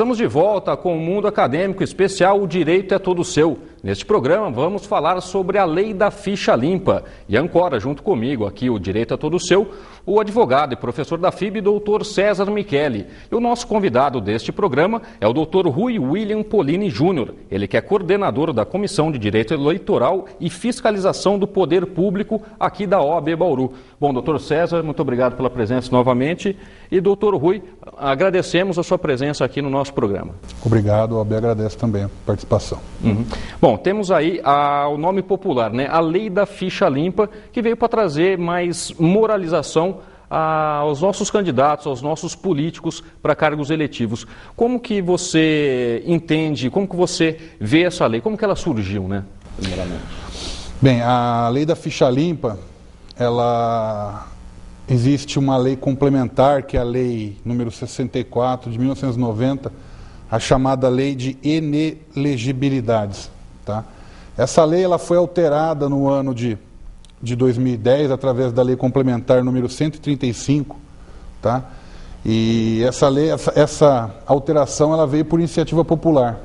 Estamos de volta com o Mundo Acadêmico Especial O Direito é Todo Seu. Neste programa vamos falar sobre a Lei da Ficha Limpa. E ancora, junto comigo aqui, o Direito é Todo Seu, o advogado e professor da FIB, doutor César Micheli. E o nosso convidado deste programa é o doutor Rui William Polini Júnior. Ele que é coordenador da Comissão de Direito Eleitoral e Fiscalização do Poder Público aqui da OAB Bauru. Bom, doutor César, muito obrigado pela presença novamente. E doutor Rui, agradecemos a sua presença aqui no nosso programa. Obrigado, a OAB agradece também a participação. Bom, temos aí o nome popular, né? A Lei da Ficha Limpa, que veio para trazer mais moralização aos nossos candidatos, aos nossos políticos para cargos eletivos. Como que você entende, como que você vê essa lei? Como que ela surgiu, né? Primeiramente. Bem, a Lei da Ficha Limpa, existe uma lei complementar, que é a Lei número 64 de 1990, a chamada Lei de Inelegibilidades. Tá? Essa lei ela foi alterada no ano de 2010, através da Lei Complementar número 135, tá? E essa alteração ela veio por iniciativa popular,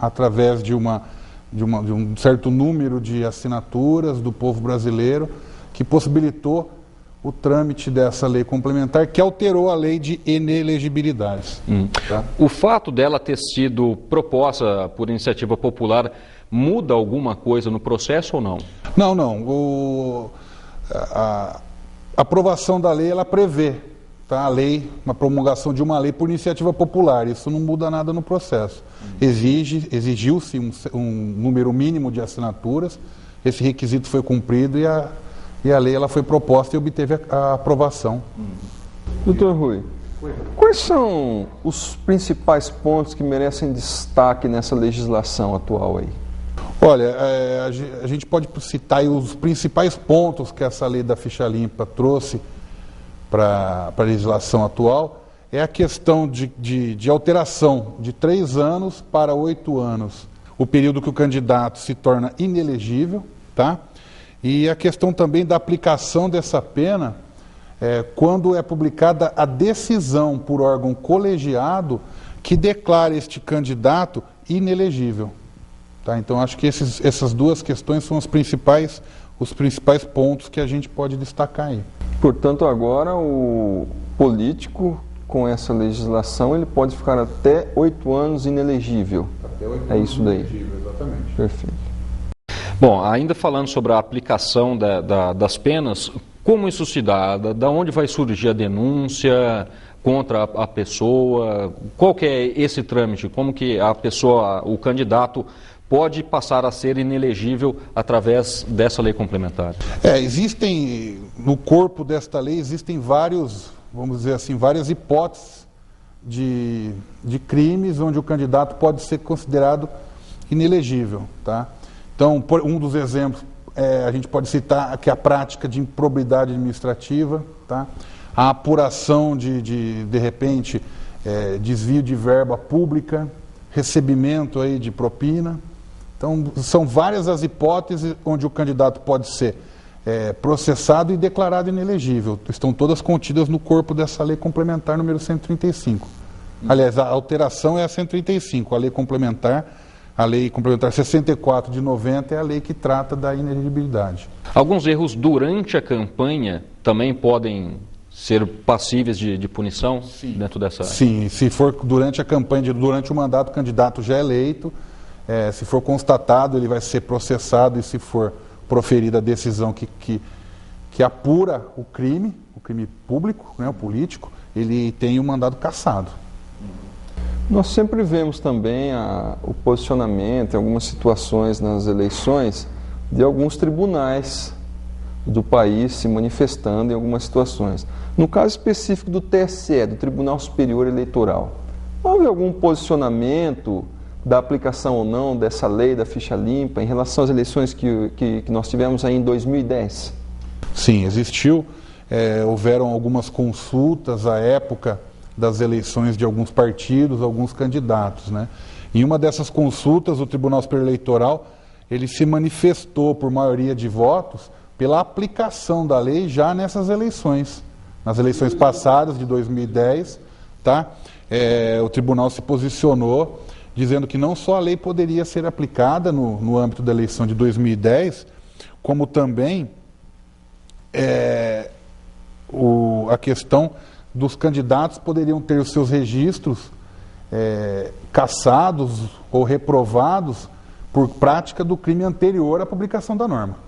através de um certo número de assinaturas do povo brasileiro, que possibilitou o trâmite dessa lei complementar, que alterou a lei de inelegibilidades. Tá? O fato dela ter sido proposta por iniciativa popular muda alguma coisa no processo ou não? Não. A aprovação da lei, ela prevê, tá? Uma promulgação de uma lei por iniciativa popular. Isso não muda nada no processo. Exigiu-se um número mínimo de assinaturas, esse requisito foi cumprido e a lei ela foi proposta e obteve a aprovação. Doutor Rui, quais são os principais pontos que merecem destaque nessa legislação atual aí? Olha, a gente pode citar aí os principais pontos que essa Lei da Ficha Limpa trouxe para a legislação atual. É a questão de alteração de 3 anos para 8 anos, o período que o candidato se torna inelegível, tá? E a questão também da aplicação dessa pena quando é publicada a decisão por órgão colegiado que declara este candidato inelegível. Tá? Então, acho que essas duas questões são os principais pontos que a gente pode destacar aí. Portanto, agora o político, com essa legislação, ele pode ficar até 8 anos inelegível. Até 8 é anos isso daí? Inelegível, exatamente. Perfeito. Bom, ainda falando sobre a aplicação das penas, como isso se dá? Da onde vai surgir a denúncia contra a pessoa? Qual que é esse trâmite? Como que a pessoa, o candidato, pode passar a ser inelegível através dessa lei complementar? No corpo desta lei existem várias hipóteses de crimes onde o candidato pode ser considerado inelegível, tá? Então, um dos exemplos, a gente pode citar que a prática de improbidade administrativa, tá? A apuração de repente, desvio de verba pública, recebimento aí de propina. Então, são várias as hipóteses onde o candidato pode ser processado e declarado inelegível. Estão todas contidas no corpo dessa lei complementar número 135. Aliás, a alteração é a 135, a lei complementar 64 de 90 é a lei que trata da inelegibilidade. Alguns erros durante a campanha também podem ser passíveis de punição? Sim. Dentro dessa... Sim, se for durante a campanha, durante o mandato, o candidato já é eleito, se for constatado, ele vai ser processado, e se for proferida a decisão que apura o crime público, né, o político, ele tem o mandato cassado. Nós sempre vemos também o posicionamento em algumas situações nas eleições de alguns tribunais do país se manifestando em algumas situações. No caso específico do TSE, do Tribunal Superior Eleitoral, houve algum posicionamento da aplicação ou não dessa lei da ficha limpa em relação às eleições que nós tivemos aí em 2010? Sim, existiu. Houveram algumas consultas à época das eleições de alguns partidos, alguns candidatos, né? Em uma dessas consultas, o Tribunal Superior Eleitoral, ele se manifestou por maioria de votos pela aplicação da lei já nessas eleições. Nas eleições passadas, de 2010, tá? O tribunal se posicionou dizendo que não só a lei poderia ser aplicada no âmbito da eleição de 2010, como também a questão dos candidatos poderiam ter os seus registros cassados ou reprovados por prática do crime anterior à publicação da norma.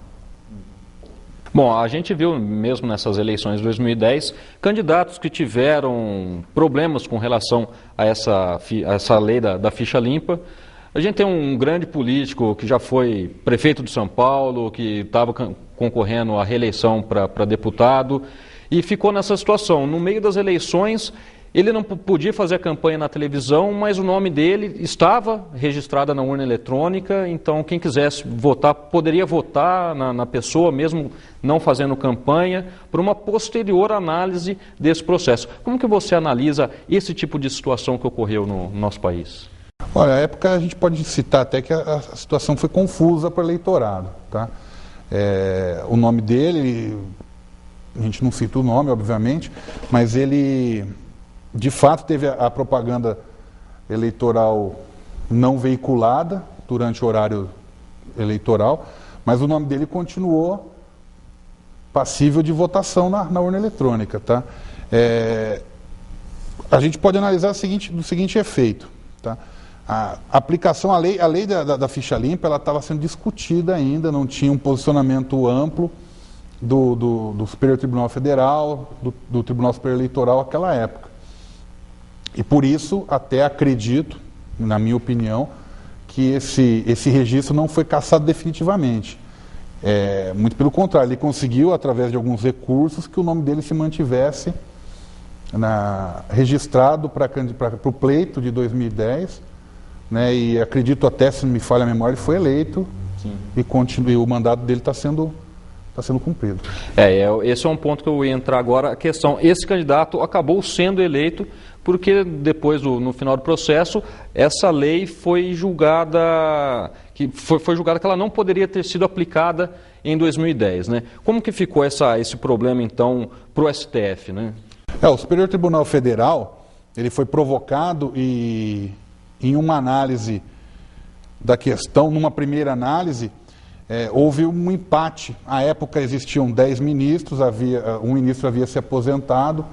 Bom, a gente viu mesmo nessas eleições de 2010 candidatos que tiveram problemas com relação a essa lei da ficha limpa. A gente tem um grande político que já foi prefeito de São Paulo, que estava concorrendo à reeleição para deputado e ficou nessa situação. No meio das eleições, ele não podia fazer a campanha na televisão, mas o nome dele estava registrado na urna eletrônica, então quem quisesse votar, poderia votar na pessoa, mesmo não fazendo campanha, por uma posterior análise desse processo. Como que você analisa esse tipo de situação que ocorreu no nosso país? Olha, na época a gente pode citar até que a situação foi confusa para o eleitorado, tá? O nome dele, a gente não cita o nome, obviamente, mas ele, de fato, teve a propaganda eleitoral não veiculada durante o horário eleitoral, mas o nome dele continuou passível de votação na urna eletrônica, tá? A gente pode analisar do seguinte efeito, tá? A aplicação, a lei da ficha limpa, ela estava sendo discutida ainda, não tinha um posicionamento amplo do Superior Tribunal Federal, do Tribunal Superior Eleitoral naquela época. E por isso, até acredito, na minha opinião, que esse registro não foi cassado definitivamente. Muito pelo contrário, ele conseguiu, através de alguns recursos, que o nome dele se mantivesse registrado para o pleito de 2010, né, e acredito até, se não me falha a memória, ele foi eleito. Sim. E o mandato dele está sendo cumprido. Esse é um ponto que eu ia entrar agora, a questão, esse candidato acabou sendo eleito porque depois, no final do processo, essa lei foi julgada, foi julgada que ela não poderia ter sido aplicada em 2010, né? Como que ficou esse problema, então, para o STF, né? O Superior Tribunal Federal, ele foi provocado e, em uma análise da questão, numa primeira análise, houve um empate. À época existiam 10 ministros, um ministro havia se aposentado,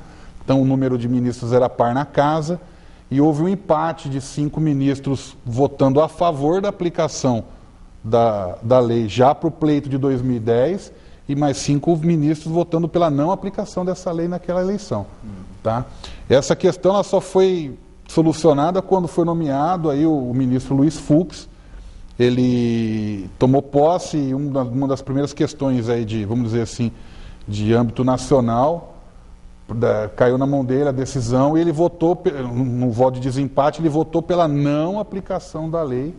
então o número de ministros era par na casa, e houve um empate de 5 ministros votando a favor da aplicação da lei já para o pleito de 2010, e mais 5 ministros votando pela não aplicação dessa lei naquela eleição. Tá? Essa questão ela só foi solucionada quando foi nomeado aí o ministro Luiz Fux. Ele tomou posse, e uma das primeiras questões aí vamos dizer assim, de âmbito nacional, caiu na mão dele a decisão, e ele votou, no voto de desempate, ele votou pela não aplicação da lei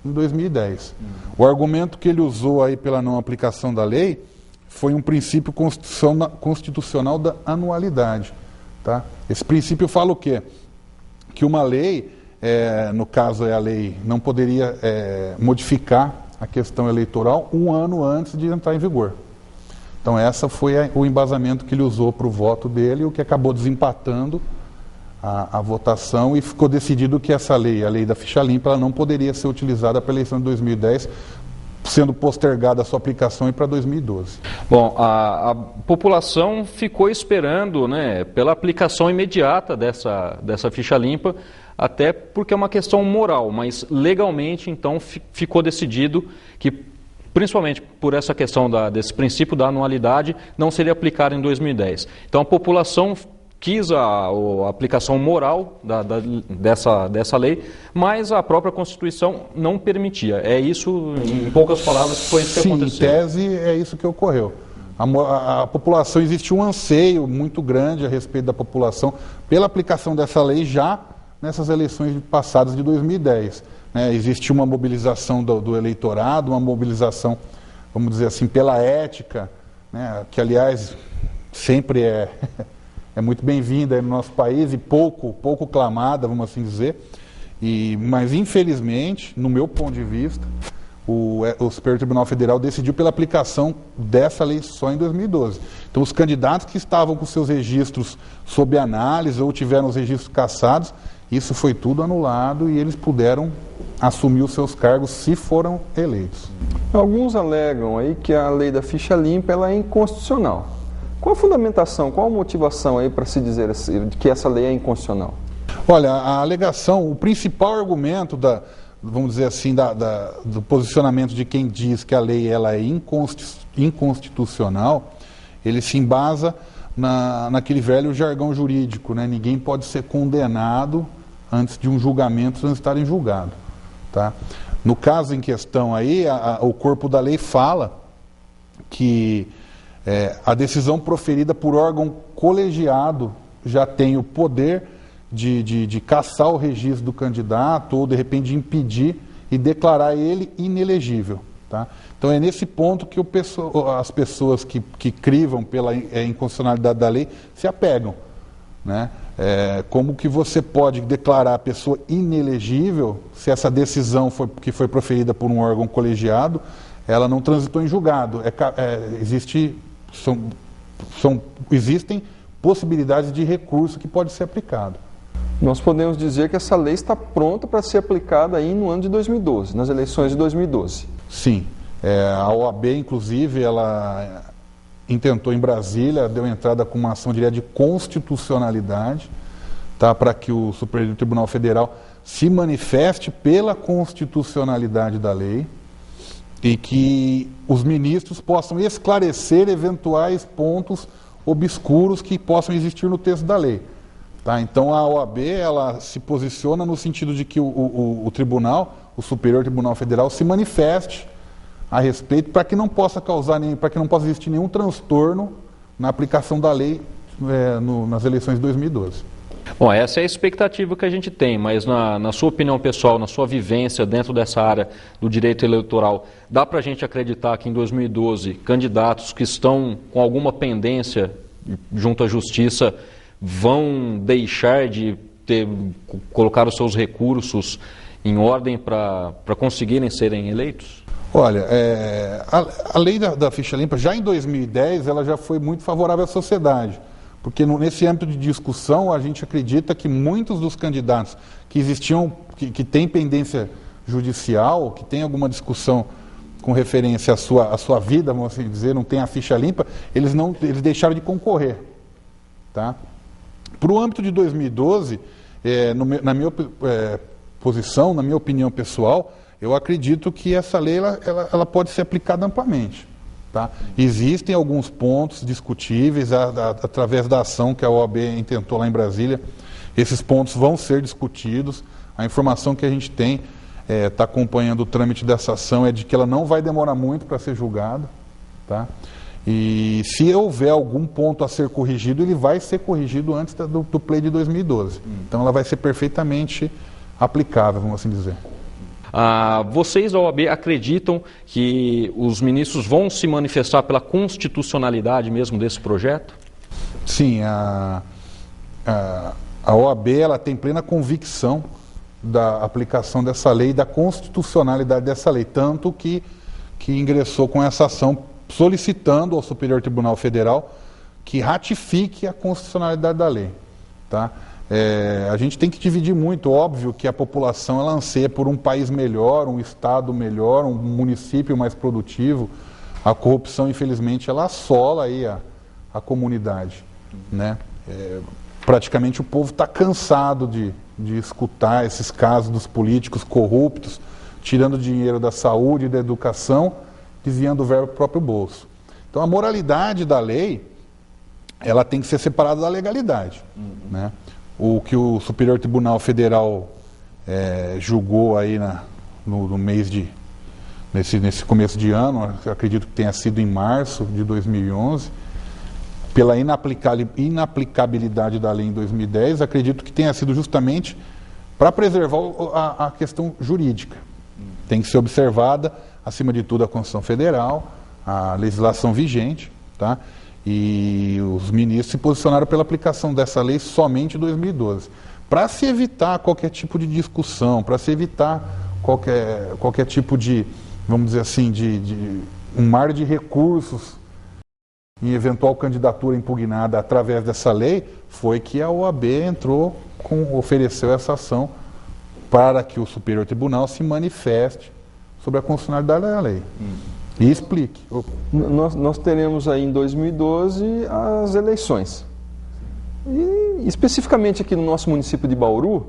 em 2010. O argumento que ele usou aí pela não aplicação da lei foi um princípio constitucional da anualidade. Tá? Esse princípio fala o quê? Que uma lei, no caso a lei, não poderia modificar a questão eleitoral um ano antes de entrar em vigor. Então essa foi o embasamento que ele usou para o voto dele, o que acabou desempatando a votação, e ficou decidido que essa lei, a lei da ficha limpa, ela não poderia ser utilizada para a eleição de 2010, sendo postergada a sua aplicação para 2012. Bom, a população ficou esperando, né, pela aplicação imediata dessa ficha limpa, até porque é uma questão moral, mas legalmente, então, ficou decidido que, principalmente por essa questão desse princípio da anualidade, não seria aplicado em 2010. Então, a população quis a aplicação moral dessa lei, mas a própria Constituição não permitia. É isso, em poucas palavras, foi isso que aconteceu. Sim, em tese é isso que ocorreu. A população, existe um anseio muito grande a respeito da população pela aplicação dessa lei já nessas eleições passadas de 2010. Existe uma mobilização do eleitorado, uma mobilização, vamos dizer assim, pela ética, né, que, aliás, sempre é muito bem-vinda no nosso país e pouco clamada, vamos assim dizer. Mas, infelizmente, no meu ponto de vista, o Superior Tribunal Federal decidiu pela aplicação dessa lei só em 2012. Então, os candidatos que estavam com seus registros sob análise ou tiveram os registros cassados, isso foi tudo anulado e eles puderam assumir os seus cargos se foram eleitos. Alguns alegam aí que a lei da ficha limpa ela é inconstitucional. Qual a fundamentação, qual a motivação aí para se dizer que essa lei é inconstitucional? Olha, a alegação, o principal argumento vamos dizer assim, do posicionamento de quem diz que a lei ela é inconstitucional, ele se embasa naquele velho jargão jurídico, né? Ninguém pode ser condenado antes de um julgamento transitar em julgado. Tá? No caso em questão aí, o corpo da lei fala que a decisão proferida por órgão colegiado já tem o poder de cassar o registro do candidato ou, de repente, de impedir e declarar ele inelegível. Tá? Então, é nesse ponto que as pessoas que crivam pela inconstitucionalidade da lei se apegam. Né? Como que você pode declarar a pessoa inelegível se essa decisão que foi proferida por um órgão colegiado, ela não transitou em julgado? Existem possibilidades de recurso que pode ser aplicado. Nós podemos dizer que essa lei está pronta para ser aplicada aí no ano de 2012, nas eleições de 2012. Sim. A OAB, inclusive, ela intentou em Brasília, deu entrada com uma ação direta de constitucionalidade, tá, para que o Superior Tribunal Federal se manifeste pela constitucionalidade da lei e que os ministros possam esclarecer eventuais pontos obscuros que possam existir no texto da lei. Tá? Então a OAB ela se posiciona no sentido de que o tribunal, o Superior Tribunal Federal, se manifeste a respeito para que não possa existir nenhum transtorno na aplicação da lei nas eleições de 2012. Bom, essa é a expectativa que a gente tem, mas na sua opinião pessoal, na sua vivência dentro dessa área do direito eleitoral, dá para a gente acreditar que em 2012 candidatos que estão com alguma pendência junto à Justiça vão deixar de colocar os seus recursos em ordem para conseguirem serem eleitos? Olha, a lei da ficha limpa, já em 2010, ela já foi muito favorável à sociedade, porque nesse âmbito de discussão, a gente acredita que muitos dos candidatos que existiam, que têm pendência judicial, que têm alguma discussão com referência à sua vida, vamos assim dizer, não tem a ficha limpa, eles deixaram de concorrer. Tá? Para o âmbito de 2012, na minha posição, na minha opinião pessoal, eu acredito que essa lei ela pode ser aplicada amplamente. Tá? Existem alguns pontos discutíveis através da ação que a OAB intentou lá em Brasília. Esses pontos vão ser discutidos. A informação que a gente tem, está acompanhando o trâmite dessa ação, é de que ela não vai demorar muito para ser julgada. Tá? E se houver algum ponto a ser corrigido, ele vai ser corrigido antes do play de 2012. Então ela vai ser perfeitamente aplicável, vamos assim dizer. Vocês da OAB acreditam que os ministros vão se manifestar pela constitucionalidade mesmo desse projeto? Sim, a OAB ela tem plena convicção da aplicação dessa lei e da constitucionalidade dessa lei, tanto que ingressou com essa ação solicitando ao Superior Tribunal Federal que ratifique a constitucionalidade da lei. Tá? A gente tem que dividir muito, óbvio que a população ela anseia por um país melhor, um estado melhor, um município mais produtivo. A corrupção, infelizmente, ela assola aí a comunidade. Né? Praticamente o povo está cansado de escutar esses casos dos políticos corruptos, tirando dinheiro da saúde e da educação, desviando o verbo para o próprio bolso. Então a moralidade da lei, ela tem que ser separada da legalidade. Né? O que o Superior Tribunal Federal julgou aí no mês nesse começo de ano, eu acredito que tenha sido em março de 2011, pela inaplicabilidade da lei em 2010, acredito que tenha sido justamente para preservar a questão jurídica. Tem que ser observada, acima de tudo, a Constituição Federal, a legislação vigente, tá? E os ministros se posicionaram pela aplicação dessa lei somente em 2012. Para se evitar qualquer tipo de discussão, para se evitar qualquer tipo de, vamos dizer assim, de um mar de recursos em eventual candidatura impugnada através dessa lei, foi que a OAB ofereceu essa ação para que o Superior Tribunal se manifeste sobre a constitucionalidade da lei. E explique. Nós teremos aí em 2012 as eleições. E especificamente aqui no nosso município de Bauru,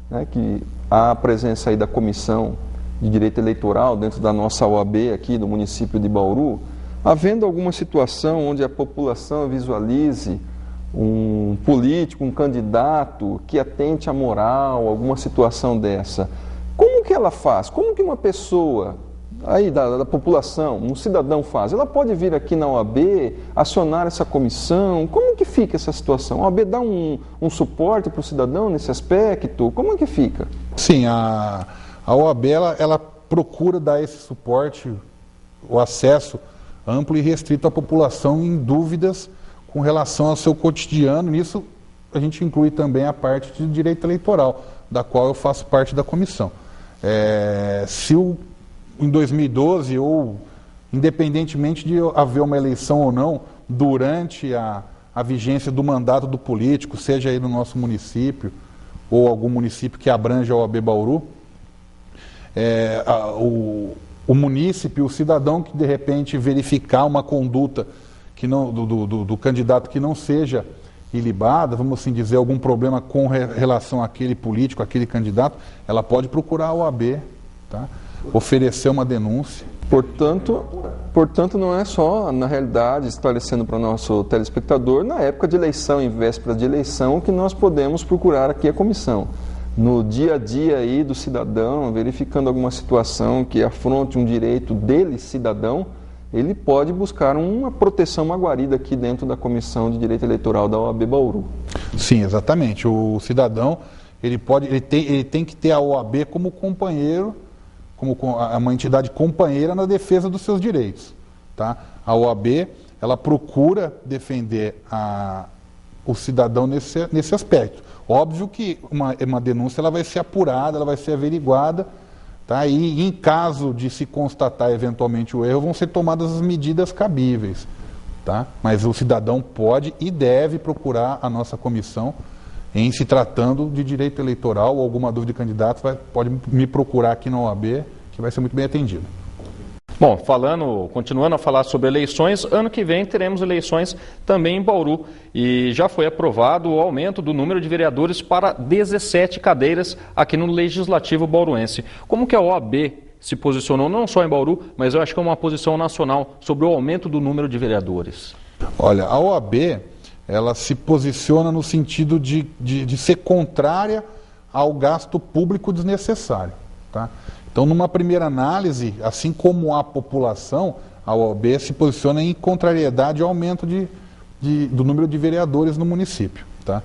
né, que há a presença aí da Comissão de Direito Eleitoral dentro da nossa OAB aqui do município de Bauru, havendo alguma situação onde a população visualize um político, um candidato que atente à moral, alguma situação dessa, como que ela faz? Como que uma pessoa aí da população, um cidadão faz? Ela pode vir aqui na OAB, acionar essa comissão? Como que fica essa situação? A OAB dá um suporte para o cidadão nesse aspecto? Como é que fica? Sim, a OAB ela procura dar esse suporte, o acesso amplo e restrito à população em dúvidas com relação ao seu cotidiano. Nisso a gente inclui também a parte de direito eleitoral, da qual eu faço parte da comissão. Em 2012, ou independentemente de haver uma eleição ou não, durante a vigência do mandato do político, seja aí no nosso município ou algum município que abrange a OAB Bauru, o munícipe, o cidadão que de repente verificar uma conduta que não, do candidato que não seja ilibada, vamos assim dizer, algum problema com relação àquele político, àquele candidato, ela pode procurar a OAB, tá? Oferecer uma denúncia. Portanto, não é só, na realidade, esclarecendo para o nosso telespectador, na época de eleição, em véspera de eleição, que nós podemos procurar aqui a comissão. No dia a dia aí do cidadão, verificando alguma situação que afronte um direito dele, cidadão, ele pode buscar uma proteção, uma guarida aqui dentro da Comissão de Direito Eleitoral da OAB Bauru. Sim, exatamente. O cidadão, ele tem que ter a OAB como companheiro, como uma entidade companheira na defesa dos seus direitos. Tá? A OAB, ela procura defender o cidadão nesse aspecto. Óbvio que uma denúncia ela vai ser apurada, ela vai ser averiguada, tá? E em caso de se constatar eventualmente o erro, vão ser tomadas as medidas cabíveis. Tá? Mas o cidadão pode e deve procurar a nossa comissão em se tratando de direito eleitoral ou alguma dúvida de candidato, pode me procurar aqui na OAB, que vai ser muito bem atendido. Bom, continuando a falar sobre eleições, ano que vem teremos eleições também em Bauru e já foi aprovado o aumento do número de vereadores para 17 cadeiras aqui no Legislativo bauruense. Como que a OAB se posicionou, não só em Bauru, mas eu acho que é uma posição nacional sobre o aumento do número de vereadores? Olha, a OAB, ela se posiciona no sentido de ser contrária ao gasto público desnecessário, tá? Então, numa primeira análise, assim como a população, a OAB se posiciona em contrariedade ao aumento do número de vereadores no município. Tá?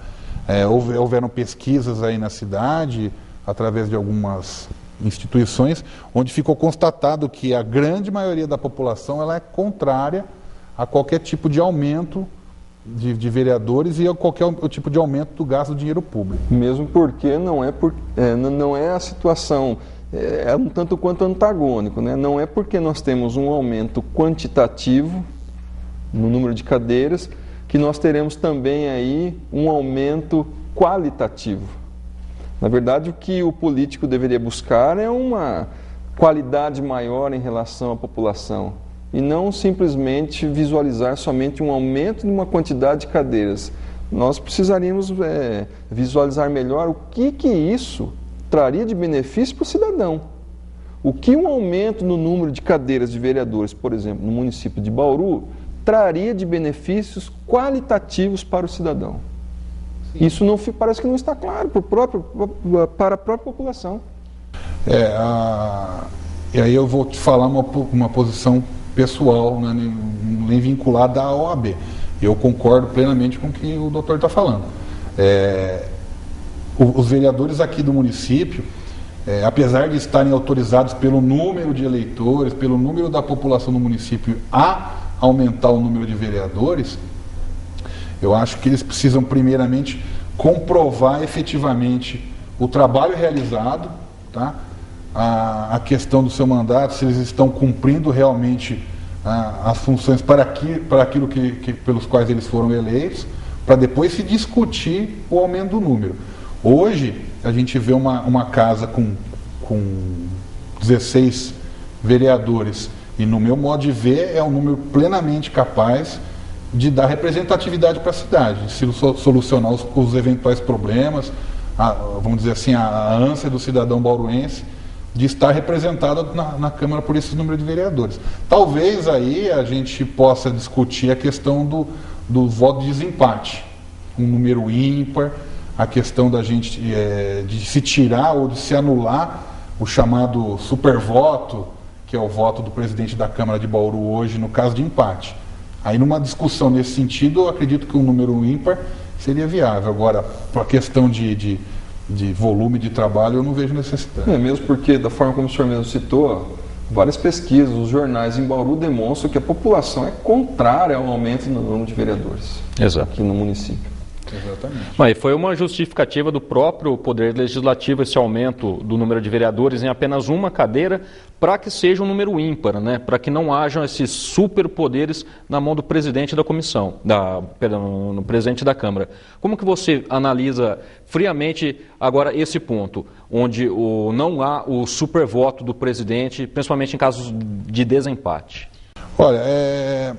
Houveram pesquisas aí na cidade, através de algumas instituições, onde ficou constatado que a grande maioria da população ela é contrária a qualquer tipo de aumento de vereadores e a qualquer tipo de aumento do gasto do dinheiro público. Mesmo porque não é a situação... É um tanto quanto antagônico, né? Não é porque nós temos um aumento quantitativo no número de cadeiras que nós teremos também aí um aumento qualitativo. Na verdade, o que o político deveria buscar é uma qualidade maior em relação à população e não simplesmente visualizar somente um aumento de uma quantidade de cadeiras. Nós precisaríamos visualizar melhor o que isso traria de benefício para o cidadão. O que um aumento no número de cadeiras de vereadores, por exemplo, no município de Bauru, traria de benefícios qualitativos para o cidadão? Sim. Isso parece que não está claro para a própria população. E aí eu vou te falar uma posição pessoal, né, nem vinculada à OAB. Eu concordo plenamente com o que o doutor está falando. Os vereadores aqui do município, apesar de estarem autorizados pelo número de eleitores, pelo número da população do município a aumentar o número de vereadores, eu acho que eles precisam primeiramente comprovar efetivamente o trabalho realizado, tá? A questão do seu mandato, se eles estão cumprindo realmente as funções para aquilo pelos quais eles foram eleitos, para depois se discutir o aumento do número. Hoje, a gente vê uma casa com 16 vereadores, e no meu modo de ver é um número plenamente capaz de dar representatividade para a cidade, de solucionar os eventuais problemas, vamos dizer assim, a ânsia do cidadão bauruense de estar representado na Câmara por esse número de vereadores. Talvez aí a gente possa discutir a questão do voto de desempate, um número ímpar, a questão da gente de se tirar ou de se anular o chamado supervoto, que é o voto do presidente da Câmara de Bauru hoje, no caso de empate. Aí, numa discussão nesse sentido, eu acredito que um número ímpar seria viável. Agora, para a questão de volume de trabalho, eu não vejo necessidade. Mesmo porque, da forma como o senhor mesmo citou, várias pesquisas, os jornais em Bauru demonstram que a população é contrária ao aumento no número de vereadores. Exato. Aqui no município. Exatamente. Mas foi uma justificativa do próprio Poder Legislativo esse aumento do número de vereadores em apenas uma cadeira, para que seja um número ímpar, né? Para que não hajam esses superpoderes na mão do presidente da comissão, no presidente da Câmara. Como que você analisa friamente agora esse ponto, onde não há o supervoto do presidente, principalmente em casos de desempate? Olha,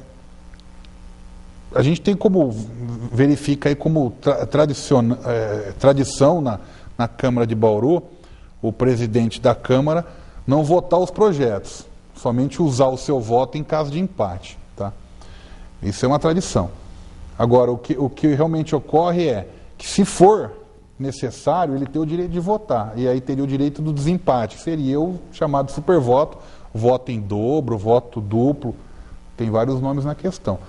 a gente tem como verifica aí como tradição na Câmara de Bauru, o presidente da Câmara não votar os projetos, somente usar o seu voto em caso de empate. Tá? Isso é uma tradição. Agora, o que realmente ocorre é que, se for necessário, ele tem o direito de votar, e aí teria o direito do desempate, que seria o chamado supervoto, voto em dobro, voto duplo, tem vários nomes na questão.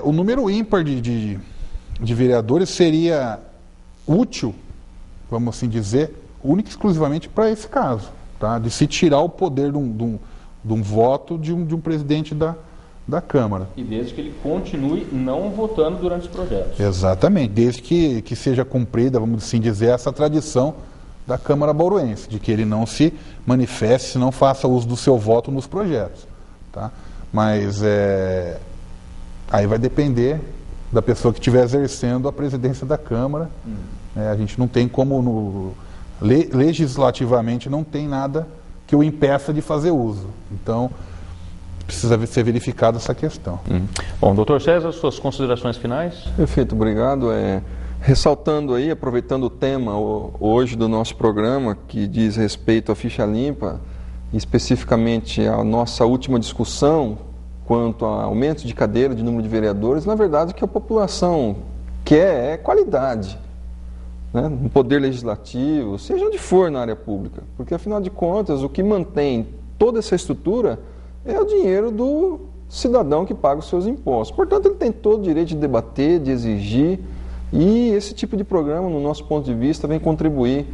O número ímpar de vereadores seria útil, vamos assim dizer, única e exclusivamente para esse caso, tá? De se tirar o poder de um voto de um presidente da Câmara. E desde que ele continue não votando durante os projetos. Exatamente, desde que seja cumprida, vamos assim dizer, essa tradição da Câmara bauruense, de que ele não se manifeste, não faça uso do seu voto nos projetos. Tá? Mas aí vai depender da pessoa que estiver exercendo a presidência da Câmara. A gente não tem como, legislativamente, não tem nada que o impeça de fazer uso. Então, precisa ser verificada essa questão. Bom, doutor César, suas considerações finais? Perfeito, obrigado. Ressaltando aí, aproveitando o tema hoje do nosso programa, que diz respeito à ficha limpa, especificamente a nossa última discussão quanto a aumento de cadeira, de número de vereadores, na verdade o que a população quer é qualidade, né? No poder legislativo, seja onde for na área pública, porque afinal de contas o que mantém toda essa estrutura é o dinheiro do cidadão que paga os seus impostos. Portanto, ele tem todo o direito de debater, de exigir, e esse tipo de programa, no nosso ponto de vista, vem contribuir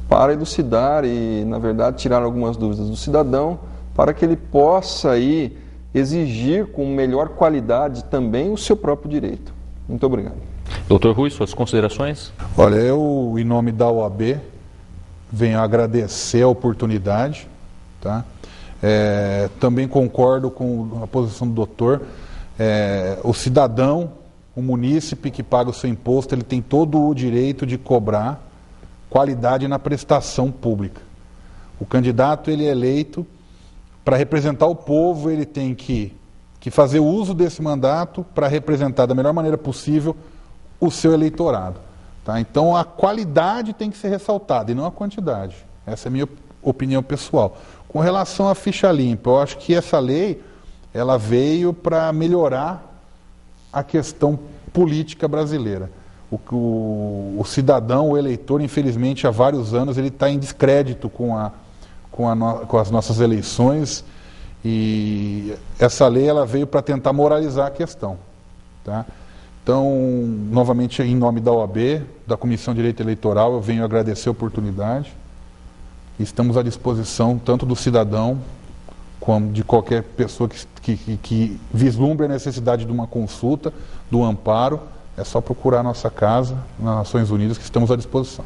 para elucidar e, na verdade, tirar algumas dúvidas do cidadão, para que ele possa aí exigir com melhor qualidade também o seu próprio direito. Muito obrigado. Doutor Rui, suas considerações? Olha, eu, em nome da OAB, venho agradecer a oportunidade, tá? Também concordo com a posição do doutor. O cidadão, o munícipe que paga o seu imposto, ele tem todo o direito de cobrar qualidade na prestação pública. O candidato, ele é eleito para representar o povo, ele tem que fazer uso desse mandato para representar da melhor maneira possível o seu eleitorado. Tá? Então, a qualidade tem que ser ressaltada e não a quantidade. Essa é a minha opinião pessoal. Com relação à ficha limpa, eu acho que essa lei ela veio para melhorar a questão política brasileira. O cidadão, o eleitor, infelizmente, há vários anos, ele está em descrédito com as nossas eleições, e essa lei ela veio para tentar moralizar a questão. Tá? Então, novamente, em nome da OAB, da Comissão de Direito Eleitoral, eu venho agradecer a oportunidade. Estamos à disposição tanto do cidadão como de qualquer pessoa que vislumbre a necessidade de uma consulta, do amparo. É só procurar a nossa casa, nas Nações Unidas, que estamos à disposição.